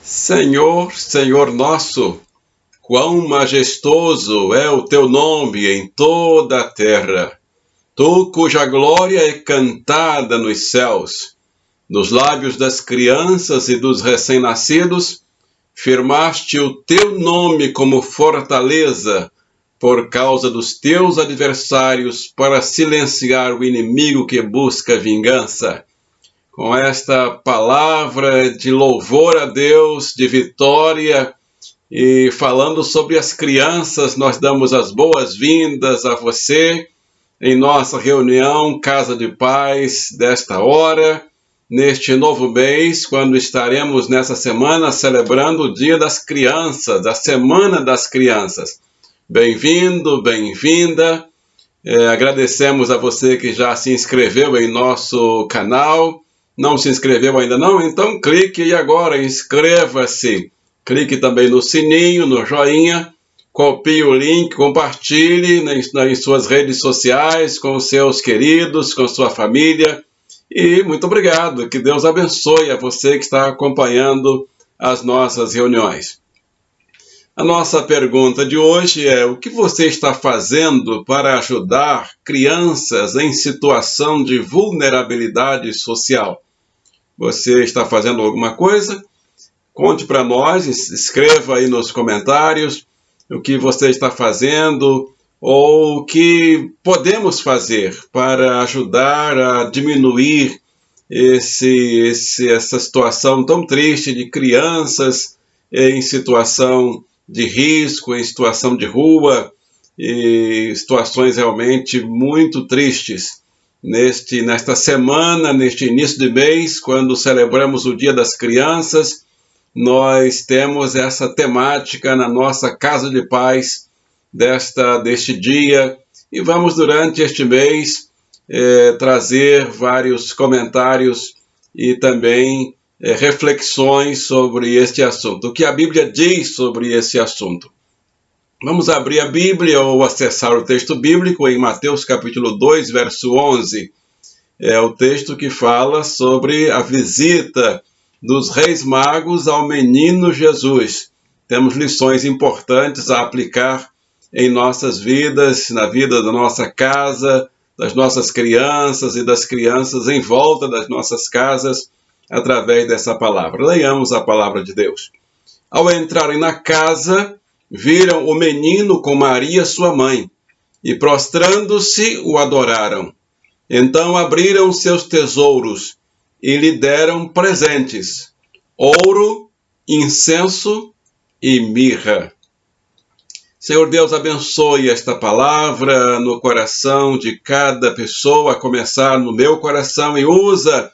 Senhor, Senhor nosso, quão majestoso é o teu nome em toda a terra. Tu, cuja glória é cantada nos céus, nos lábios das crianças e dos recém-nascidos, firmaste o teu nome como fortaleza por causa dos teus adversários, para silenciar o inimigo que busca vingança. Com esta palavra de louvor a Deus, de vitória, e falando sobre as crianças, nós damos as boas-vindas a você em nossa reunião Casa de Paz desta hora, neste novo mês, quando estaremos nessa semana celebrando o Dia das Crianças, a Semana das Crianças. Bem-vindo, bem-vinda. Agradecemos a você que já se inscreveu em nosso canal. Não se inscreveu ainda não? Então clique aí agora, inscreva-se. Clique também no sininho, no joinha, copie o link, compartilhe em suas redes sociais, com os seus queridos, com sua família. E muito obrigado, que Deus abençoe a você que está acompanhando as nossas reuniões. A nossa pergunta de hoje é: o que você está fazendo para ajudar crianças em situação de vulnerabilidade social? Você está fazendo alguma coisa? Conte para nós, escreva aí nos comentários o que você está fazendo ou o que podemos fazer para ajudar a diminuir essa situação tão triste de crianças em situação de risco, em situação de rua, e situações realmente muito tristes. Nesta semana, neste início de mês, quando celebramos o Dia das Crianças, nós temos essa temática na nossa Casa de Paz deste dia, e vamos durante este mês trazer vários comentários e também reflexões sobre este assunto. O que a Bíblia diz sobre esse assunto? Vamos abrir a Bíblia ou acessar o texto bíblico em Mateus capítulo 2, verso 11. É o texto que fala sobre a visita dos reis magos ao menino Jesus. Temos lições importantes a aplicar em nossas vidas, na vida da nossa casa, das nossas crianças e das crianças em volta das nossas casas, através dessa palavra. Leiamos a palavra de Deus. Ao entrarem na casa, viram o menino com Maria, sua mãe, e prostrando-se, o adoraram. Então abriram seus tesouros e lhe deram presentes: ouro, incenso e mirra. Senhor Deus, abençoe esta palavra no coração de cada pessoa, a começar no meu coração, e usa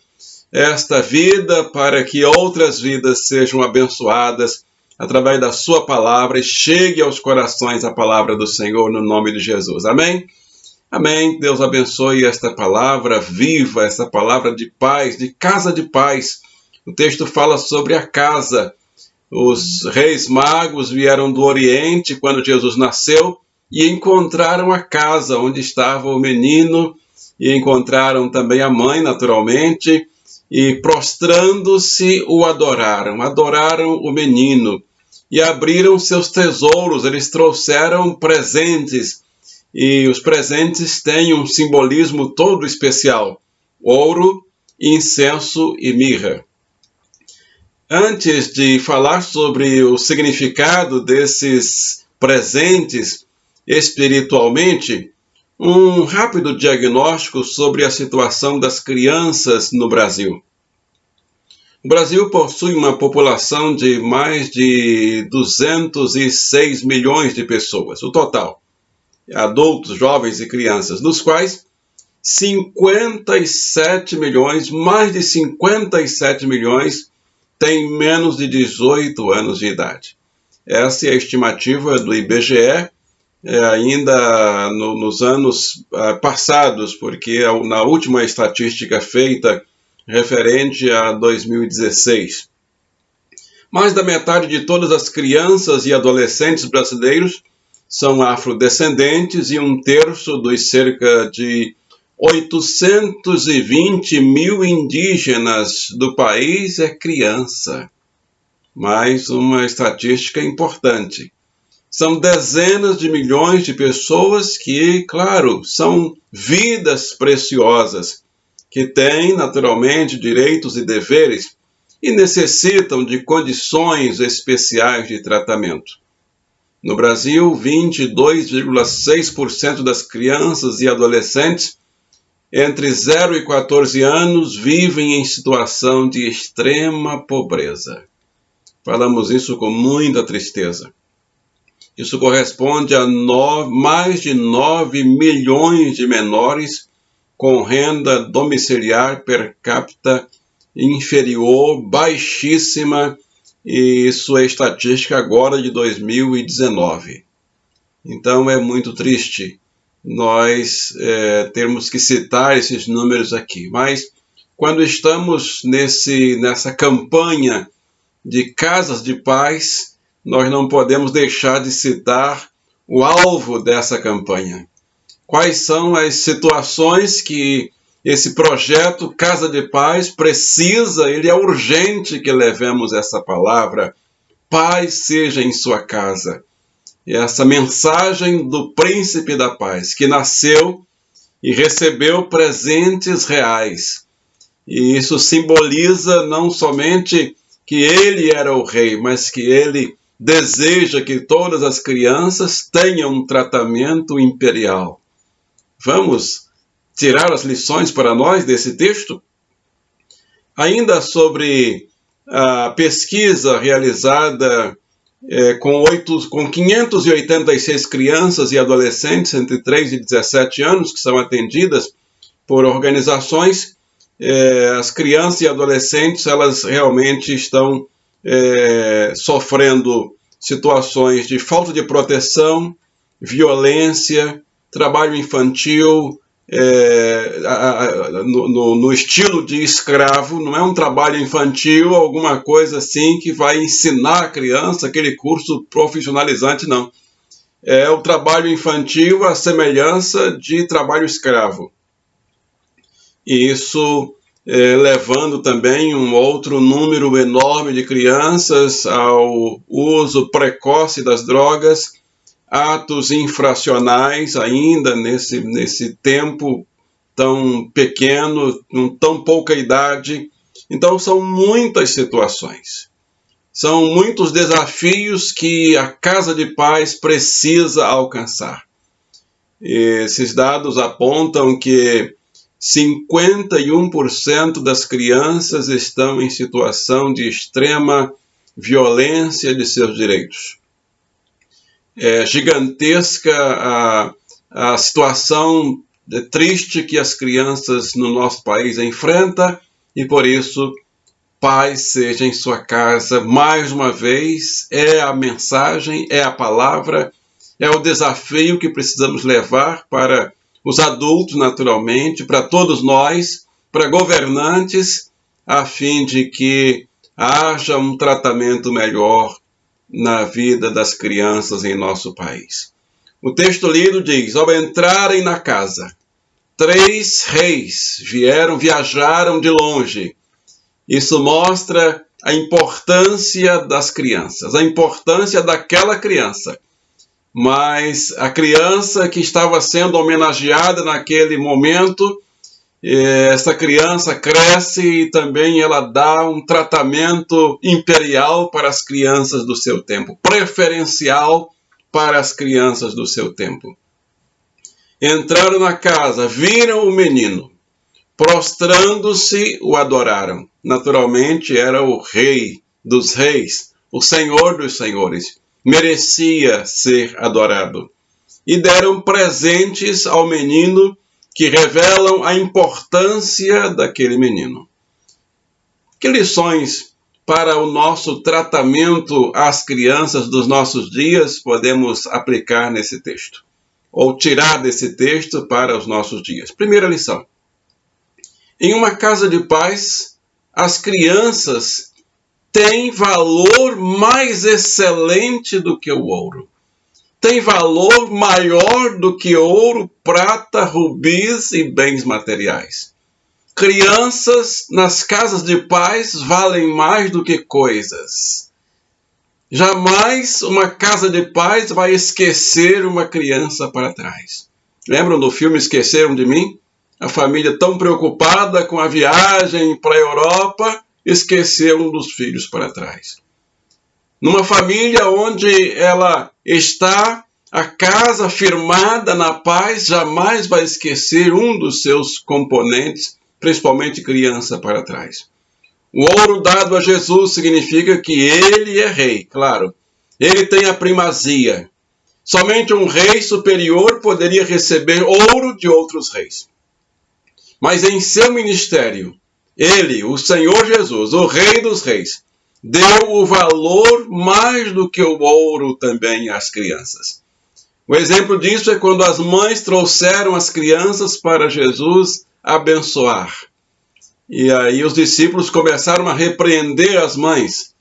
esta vida para que outras vidas sejam abençoadas através da sua palavra e chegue aos corações a palavra do Senhor no nome de Jesus. Amém? Amém. Deus abençoe esta palavra viva, esta palavra de paz, de casa de paz. O texto fala sobre a casa. Os reis magos vieram do Oriente quando Jesus nasceu e encontraram a casa onde estava o menino, e encontraram também a mãe, naturalmente, e prostrando-se o adoraram o menino e abriram seus tesouros. Eles trouxeram presentes, e os presentes têm um simbolismo todo especial: ouro, incenso e mirra. Antes de falar sobre o significado desses presentes espiritualmente, um rápido diagnóstico sobre a situação das crianças no Brasil. O Brasil possui uma população de mais de 206 milhões de pessoas, o total, adultos, jovens e crianças, dos quais 57 milhões, mais de 57 milhões, têm menos de 18 anos de idade. Essa é a estimativa do IBGE, ainda nos anos passados, porque na última estatística feita referente a 2016. Mais da metade de todas as crianças e adolescentes brasileiros são afrodescendentes, e um terço dos cerca de 820 mil indígenas do país é criança. mais uma estatística importante. São dezenas de milhões de pessoas que, claro, são vidas preciosas, que têm, naturalmente, direitos e deveres e necessitam de condições especiais de tratamento. No Brasil, 22,6% das crianças e adolescentes entre 0 e 14 anos vivem em situação de extrema pobreza. Falamos isso com muita tristeza. Isso corresponde a mais de 9 milhões de menores com renda domiciliar per capita inferior, baixíssima, e isso é estatística agora de 2019. Então é muito triste nós termos que citar esses números aqui. Mas quando estamos nessa campanha de casas de paz, nós não podemos deixar de citar o alvo dessa campanha. Quais são as situações que esse projeto Casa de Paz precisa, ele é urgente que levemos essa palavra, paz seja em sua casa. E essa mensagem do Príncipe da Paz, que nasceu e recebeu presentes reais. E isso simboliza não somente que ele era o rei, mas que ele deseja que todas as crianças tenham um tratamento imperial. Vamos tirar as lições para nós desse texto? Ainda sobre a pesquisa realizada com 586 crianças e adolescentes entre 3 e 17 anos, que são atendidas por organizações, as crianças e adolescentes, elas realmente estão sofrendo situações de falta de proteção, violência, trabalho infantil, no estilo de escravo. Não é um trabalho infantil, alguma coisa assim que vai ensinar a criança, aquele curso profissionalizante, não. É o trabalho infantil à semelhança de trabalho escravo. E isso levando também um outro número enorme de crianças ao uso precoce das drogas, atos infracionais ainda nesse tempo tão pequeno, com tão pouca idade. Então são muitas situações, são muitos desafios que a Casa de Paz precisa alcançar. Esses dados apontam que 51% das crianças estão em situação de extrema violência de seus direitos. É gigantesca a situação triste que as crianças no nosso país enfrentam, e por isso, paz seja em sua casa. Mais uma vez, é a mensagem, é a palavra, é o desafio que precisamos levar para os adultos, naturalmente, para todos nós, para governantes, a fim de que haja um tratamento melhor na vida das crianças em nosso país. O texto lido diz: ao entrarem na casa, 3 reis viajaram de longe. Isso mostra a importância das crianças, a importância daquela criança. Mas a criança que estava sendo homenageada naquele momento, essa criança cresce e também ela dá um tratamento imperial para as crianças do seu tempo, preferencial para as crianças do seu tempo. Entraram na casa, viram o menino, prostrando-se, o adoraram. Naturalmente era o rei dos reis, o senhor dos senhores, merecia ser adorado. E deram presentes ao menino que revelam a importância daquele menino. Que lições para o nosso tratamento às crianças dos nossos dias podemos aplicar nesse texto? Ou tirar desse texto para os nossos dias? Primeira lição. Em uma casa de paz, as crianças têm valor mais excelente do que o ouro. Tem valor maior do que ouro, prata, rubis e bens materiais. Crianças nas casas de paz valem mais do que coisas. Jamais uma casa de paz vai esquecer uma criança para trás. Lembram do filme Esqueceram de Mim? A família tão preocupada com a viagem para a Europa, esqueceu um dos filhos para trás. Numa família onde ela está, a casa firmada na paz, jamais vai esquecer um dos seus componentes, principalmente criança para trás. O ouro dado a Jesus significa que ele é rei, claro. Ele tem a primazia. Somente um rei superior poderia receber ouro de outros reis. Mas em seu ministério, ele, o Senhor Jesus, o Rei dos Reis, deu o valor mais do que o ouro também às crianças. O exemplo disso é quando as mães trouxeram as crianças para Jesus abençoar. E aí os discípulos começaram a repreender as mães,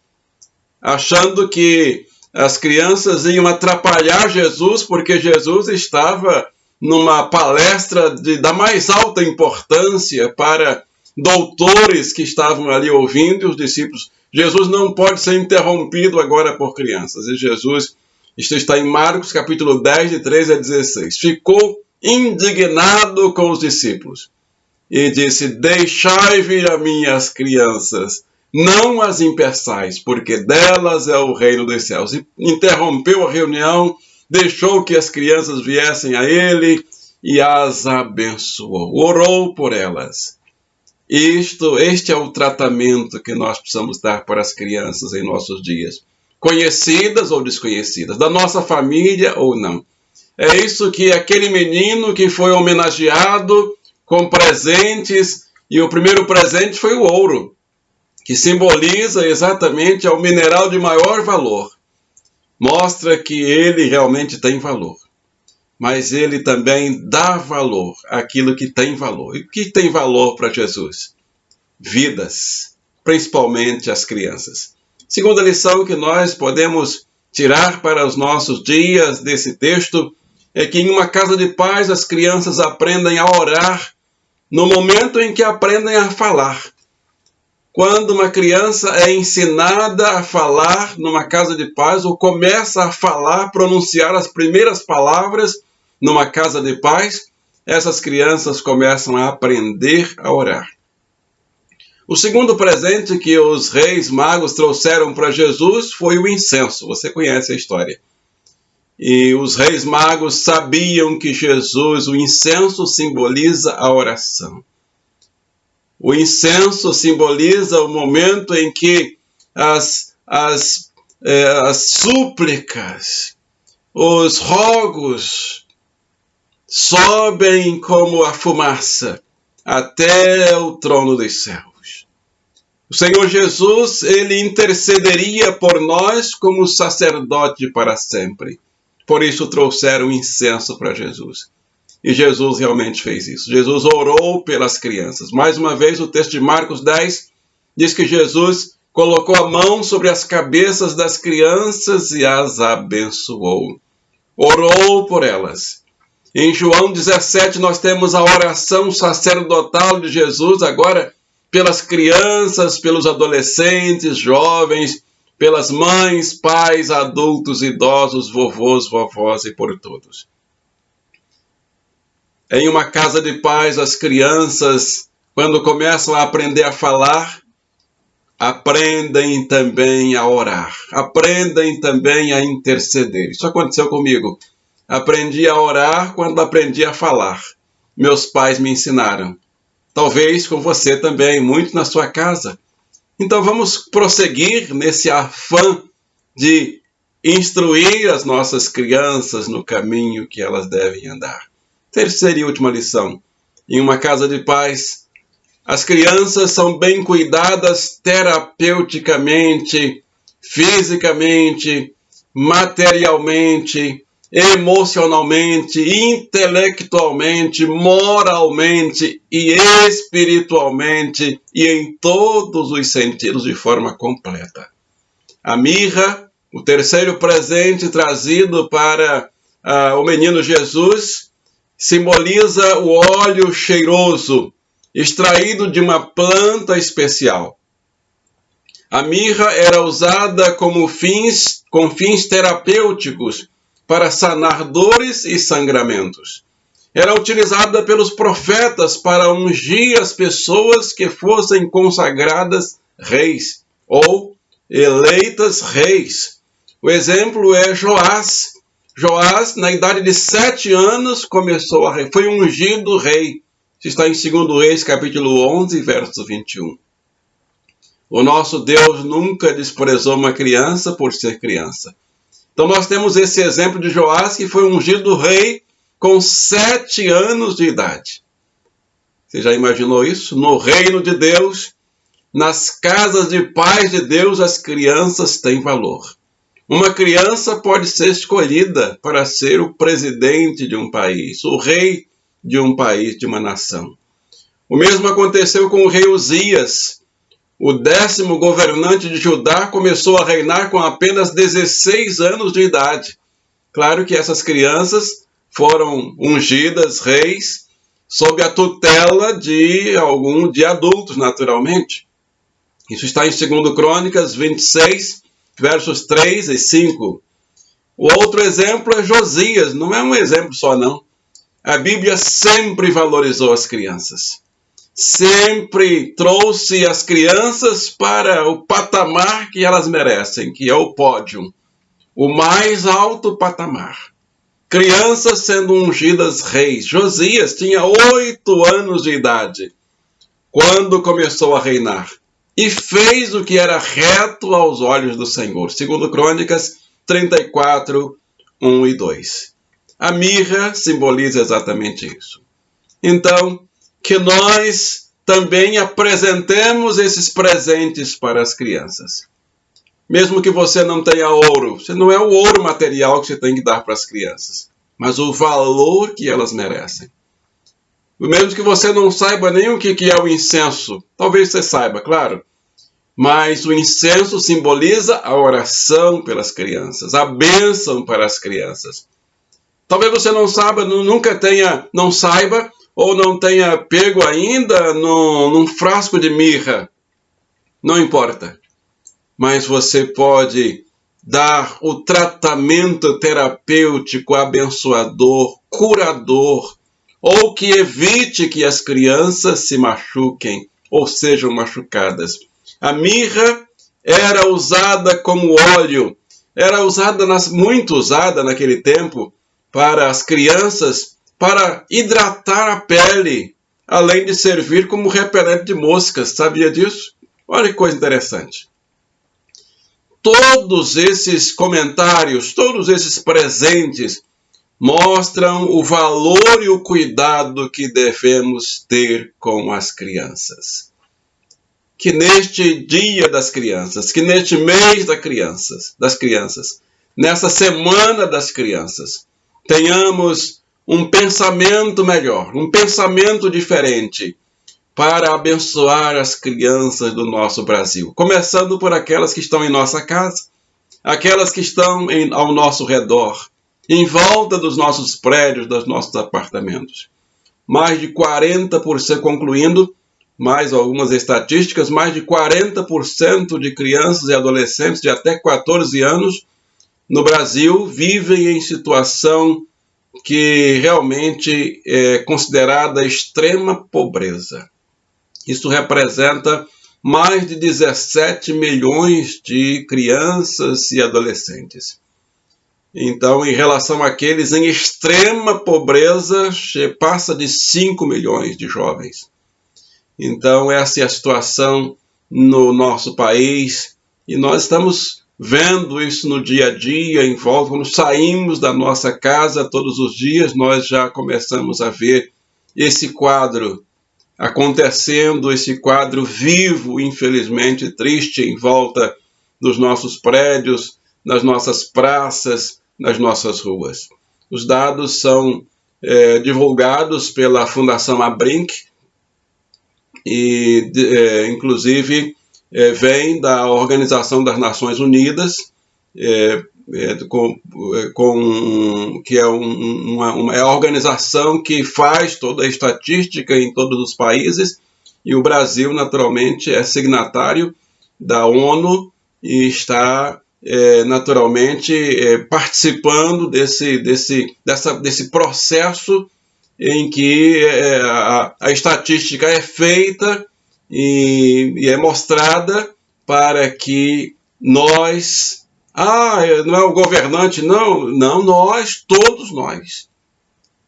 achando que as crianças iam atrapalhar Jesus, porque Jesus estava numa palestra da mais alta importância para doutores que estavam ali ouvindo, e os discípulos. Jesus não pode ser interrompido agora por crianças. E Jesus, isto está em Marcos capítulo 10, de 13 a 16, ficou indignado com os discípulos e disse: deixai vir a mim as crianças, não as impeçais, porque delas é o reino dos céus. E interrompeu a reunião, deixou que as crianças viessem a ele e as abençoou, orou por elas. Este é o tratamento que nós precisamos dar para as crianças em nossos dias, conhecidas ou desconhecidas, da nossa família ou não. É isso que aquele menino que foi homenageado com presentes, e o primeiro presente foi o ouro, que simboliza exatamente o mineral de maior valor. Mostra que ele realmente tem valor. Mas ele também dá valor àquilo que tem valor. E o que tem valor para Jesus? Vidas, principalmente as crianças. Segunda lição que nós podemos tirar para os nossos dias desse texto é que em uma casa de paz as crianças aprendem a orar no momento em que aprendem a falar. Quando uma criança é ensinada a falar numa casa de paz, ou começa a falar, pronunciar as primeiras palavras numa casa de paz, essas crianças começam a aprender a orar. O segundo presente que os reis magos trouxeram para Jesus foi o incenso. Você conhece a história. E os reis magos sabiam que Jesus, o incenso simboliza a oração. O incenso simboliza o momento em que as súplicas, os rogos sobem como a fumaça até o trono dos céus. O Senhor Jesus, ele intercederia por nós como sacerdote para sempre. Por isso trouxeram incenso para Jesus. E Jesus realmente fez isso. Jesus orou pelas crianças. Mais uma vez, o texto de Marcos 10 diz que Jesus colocou a mão sobre as cabeças das crianças e as abençoou. Orou por elas. Em João 17, nós temos a oração sacerdotal de Jesus, agora pelas crianças, pelos adolescentes, jovens, pelas mães, pais, adultos, idosos, vovôs, vovós e por todos. Em uma casa de paz, as crianças, quando começam a aprender a falar, aprendem também a orar, aprendem também a interceder. Isso aconteceu comigo. Aprendi a orar quando aprendi a falar. Meus pais me ensinaram. Talvez com você também, muito na sua casa. Então vamos prosseguir nesse afã de instruir as nossas crianças no caminho que elas devem andar. Terceira e última lição. Em uma casa de paz, as crianças são bem cuidadas terapeuticamente, fisicamente, materialmente, emocionalmente, intelectualmente, moralmente e espiritualmente e em todos os sentidos de forma completa. A mirra, o terceiro presente trazido para o menino Jesus, simboliza o óleo cheiroso, extraído de uma planta especial. A mirra era usada com fins terapêuticos para sanar dores e sangramentos. Era utilizada pelos profetas para ungir as pessoas que fossem consagradas reis ou eleitas reis. O exemplo é Joás. Joás, na idade de 7 anos, começou a rei, foi ungido rei. Isso está em 2 Reis, capítulo 11, verso 21. O nosso Deus nunca desprezou uma criança por ser criança. Então nós temos esse exemplo de Joás, que foi ungido rei com 7 anos de idade. Você já imaginou isso? No reino de Deus, nas casas de paz de Deus, as crianças têm valor. Uma criança pode ser escolhida para ser o presidente de um país, o rei de um país, de uma nação. O mesmo aconteceu com o rei Uzias. O 10º governante de Judá começou a reinar com apenas 16 anos de idade. Claro que essas crianças foram ungidas reis sob a tutela de adultos, naturalmente. Isso está em 2 Crônicas 26, versos 3 e 5. O outro exemplo é Josias. Não é um exemplo só, não. A Bíblia sempre valorizou as crianças. Sempre trouxe as crianças para o patamar que elas merecem, que é o pódio, o mais alto patamar. Crianças sendo ungidas reis. Josias tinha 8 anos de idade quando começou a reinar e fez o que era reto aos olhos do Senhor. 2 Crônicas 34, 1 e 2. A mirra simboliza exatamente isso. Então, que nós também apresentemos esses presentes para as crianças. Mesmo que você não tenha ouro, não é o ouro material que você tem que dar para as crianças, mas o valor que elas merecem. Mesmo que você não saiba nem o que é o incenso, talvez você saiba, claro, mas o incenso simboliza a oração pelas crianças, a bênção para as crianças. Talvez você não saiba, não saiba, ou não tenha pego ainda num frasco de mirra. Não importa. Mas você pode dar o tratamento terapêutico, abençoador, curador, ou que evite que as crianças se machuquem ou sejam machucadas. A mirra era usada como óleo, era muito usada naquele tempo para as crianças, para hidratar a pele, além de servir como repelente de moscas. Sabia disso? Olha que coisa interessante. Todos esses comentários, todos esses presentes mostram o valor e o cuidado que devemos ter com as crianças. Que neste dia das crianças, que neste mês das crianças, nessa semana das crianças, tenhamos um pensamento melhor, um pensamento diferente para abençoar as crianças do nosso Brasil. Começando por aquelas que estão em nossa casa, aquelas que estão ao nosso redor, em volta dos nossos prédios, dos nossos apartamentos. Mais de 40%, concluindo, mais algumas estatísticas, mais de 40% de crianças e adolescentes de até 14 anos no Brasil vivem em situação que realmente é considerada extrema pobreza. Isso representa mais de 17 milhões de crianças e adolescentes. Então, em relação àqueles em extrema pobreza, passa de 5 milhões de jovens. Então, essa é a situação no nosso país e nós estamos vendo isso no dia a dia, em volta. Quando saímos da nossa casa todos os dias, nós já começamos a ver esse quadro acontecendo, esse quadro vivo, infelizmente triste, em volta dos nossos prédios, nas nossas praças, nas nossas ruas. Os dados são divulgados pela Fundação Abrinq e, inclusive, vem da Organização das Nações Unidas, que é a organização que faz toda a estatística em todos os países, e o Brasil, naturalmente, é signatário da ONU e está naturalmente participando desse processo em que a estatística é feita e é mostrada para que nós, não é o governante, não, nós, todos nós,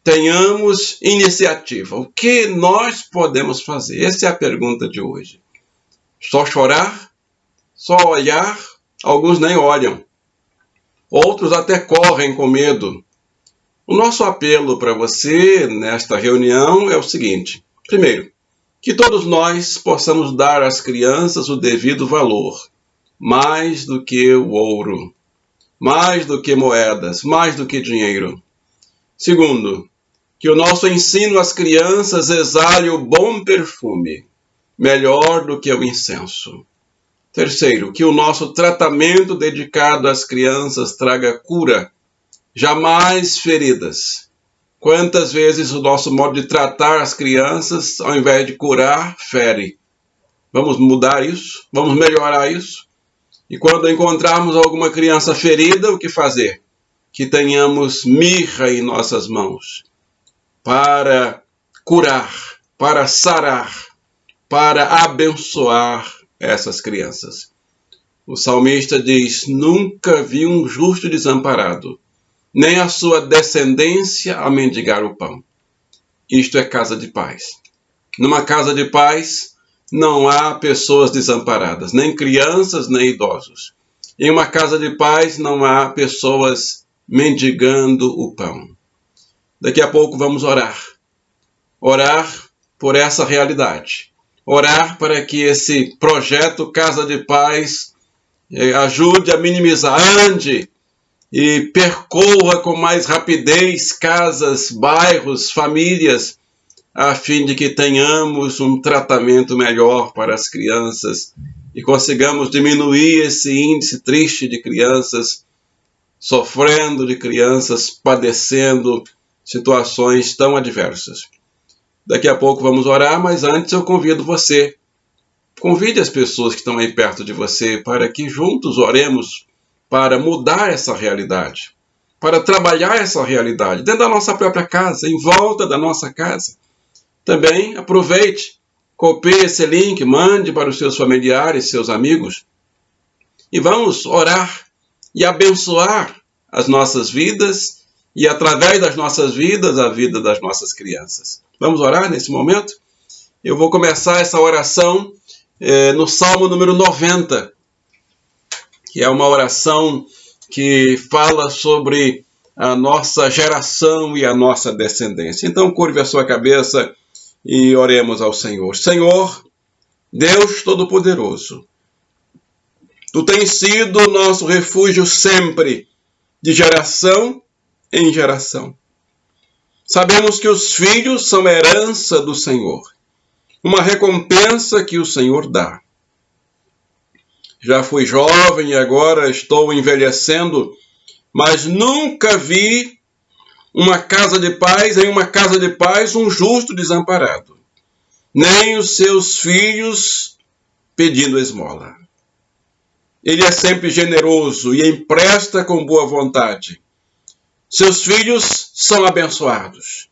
tenhamos iniciativa. O que nós podemos fazer? Essa é a pergunta de hoje. Só chorar? Só olhar? Alguns nem olham. Outros até correm com medo. O nosso apelo para você nesta reunião é o seguinte. Primeiro, que todos nós possamos dar às crianças o devido valor, mais do que o ouro, mais do que moedas, mais do que dinheiro. Segundo, que o nosso ensino às crianças exale o bom perfume, melhor do que o incenso. Terceiro, que o nosso tratamento dedicado às crianças traga cura, jamais feridas. Quantas vezes o nosso modo de tratar as crianças, ao invés de curar, fere? Vamos mudar isso? Vamos melhorar isso? E quando encontrarmos alguma criança ferida, o que fazer? Que tenhamos mirra em nossas mãos para curar, para sarar, para abençoar essas crianças. O salmista diz: nunca vi um justo desamparado, nem a sua descendência a mendigar o pão. Isto é casa de paz. Numa casa de paz não há pessoas desamparadas, nem crianças, nem idosos. Em uma casa de paz não há pessoas mendigando o pão. Daqui a pouco vamos orar. Orar por essa realidade. Orar para que esse projeto Casa de Paz ajude a minimizar, ande e percorra com mais rapidez casas, bairros, famílias, a fim de que tenhamos um tratamento melhor para as crianças e consigamos diminuir esse índice triste de crianças sofrendo, de crianças padecendo situações tão adversas. Daqui a pouco vamos orar, mas antes eu convido você. Convide as pessoas que estão aí perto de você para que juntos oremos para mudar essa realidade, para trabalhar essa realidade dentro da nossa própria casa, em volta da nossa casa. Também aproveite, copie esse link, mande para os seus familiares, seus amigos e vamos orar e abençoar as nossas vidas e através das nossas vidas, a vida das nossas crianças. Vamos orar nesse momento? Eu vou começar essa oração no Salmo número 90, que é uma oração que fala sobre a nossa geração e a nossa descendência. Então, curve a sua cabeça e oremos ao Senhor. Senhor, Deus Todo-Poderoso, Tu tens sido o nosso refúgio sempre, de geração em geração. Sabemos que os filhos são herança do Senhor, uma recompensa que o Senhor dá. Já fui jovem e agora estou envelhecendo, mas nunca vi em uma casa de paz um justo desamparado, nem os seus filhos pedindo esmola. Ele é sempre generoso e empresta com boa vontade. Seus filhos são abençoados.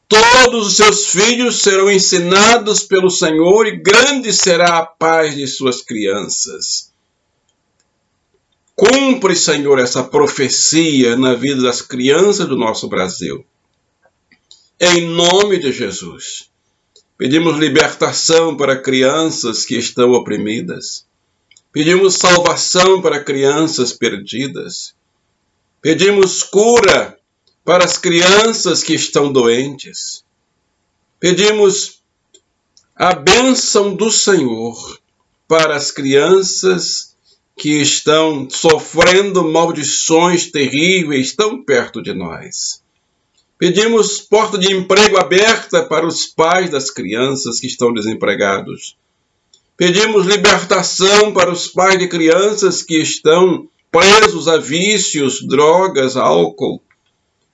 Todos os seus filhos serão ensinados pelo Senhor e grande será a paz de suas crianças. Cumpre, Senhor, essa profecia na vida das crianças do nosso Brasil. Em nome de Jesus, pedimos libertação para crianças que estão oprimidas. Pedimos salvação para crianças perdidas. Pedimos cura para as crianças que estão doentes. Pedimos a bênção do Senhor para as crianças que estão sofrendo maldições terríveis tão perto de nós. Pedimos porta de emprego aberta para os pais das crianças que estão desempregados. Pedimos libertação para os pais de crianças que estão presos a vícios, drogas, álcool.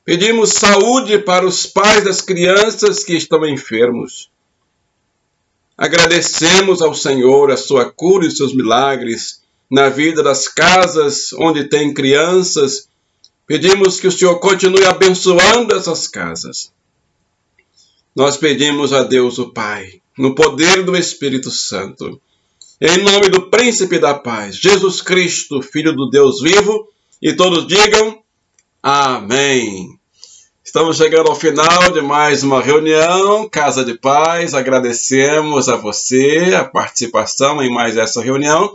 Pedimos saúde para os pais das crianças que estão enfermos. Agradecemos ao Senhor a sua cura e os seus milagres na vida das casas onde tem crianças. Pedimos que o Senhor continue abençoando essas casas. Nós pedimos a Deus o Pai, no poder do Espírito Santo, em nome do Príncipe da Paz, Jesus Cristo, Filho do Deus vivo, e todos digam amém. Estamos chegando ao final de mais uma reunião, Casa de Paz. Agradecemos a você a participação em mais essa reunião,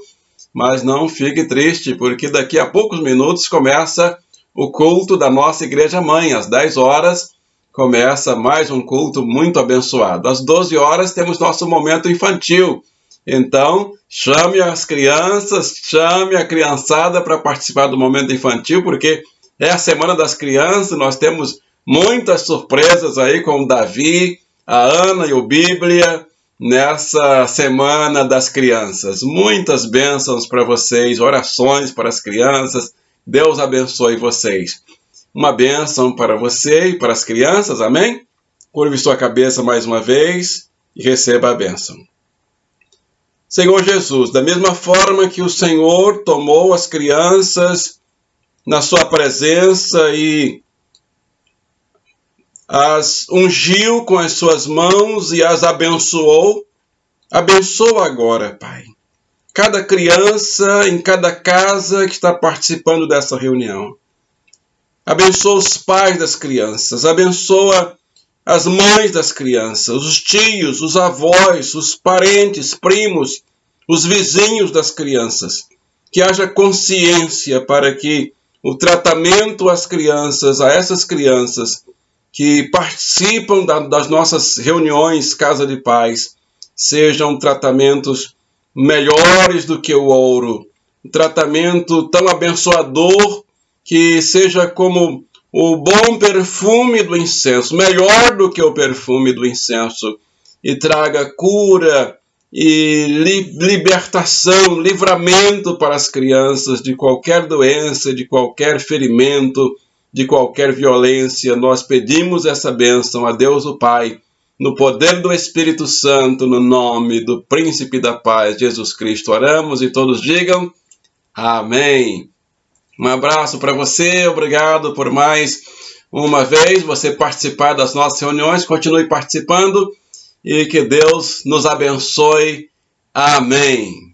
mas não fique triste, porque daqui a poucos minutos começa o culto da nossa Igreja Mãe. Às 10 horas começa mais um culto muito abençoado. Às 12 horas temos nosso momento infantil. Então, chame as crianças, chame a criançada para participar do momento infantil, porque é a Semana das Crianças. Nós temos muitas surpresas aí com o Davi, a Ana e o Bíblia nessa Semana das Crianças. Muitas bênçãos para vocês, orações para as crianças. Deus abençoe vocês. Uma bênção para você e para as crianças, amém? Curve sua cabeça mais uma vez e receba a bênção. Senhor Jesus, da mesma forma que o Senhor tomou as crianças na sua presença e as ungiu com as suas mãos e as abençoou, abençoa agora, Pai, cada criança em cada casa que está participando dessa reunião. Abençoa os pais das crianças, abençoa as mães das crianças, os tios, os avós, os parentes, primos, os vizinhos das crianças. Que haja consciência para que o tratamento às crianças, a essas crianças que participam das nossas reuniões Casa de Paz, sejam tratamentos melhores do que o ouro, um tratamento tão abençoador que seja como o bom perfume do incenso, melhor do que o perfume do incenso, e traga cura e libertação, livramento para as crianças de qualquer doença, de qualquer ferimento, de qualquer violência. Nós pedimos essa bênção a Deus o Pai, no poder do Espírito Santo, no nome do Príncipe da Paz, Jesus Cristo. Oramos e todos digam amém. Um abraço para você, obrigado por mais uma vez você participar das nossas reuniões. Continue participando e que Deus nos abençoe. Amém.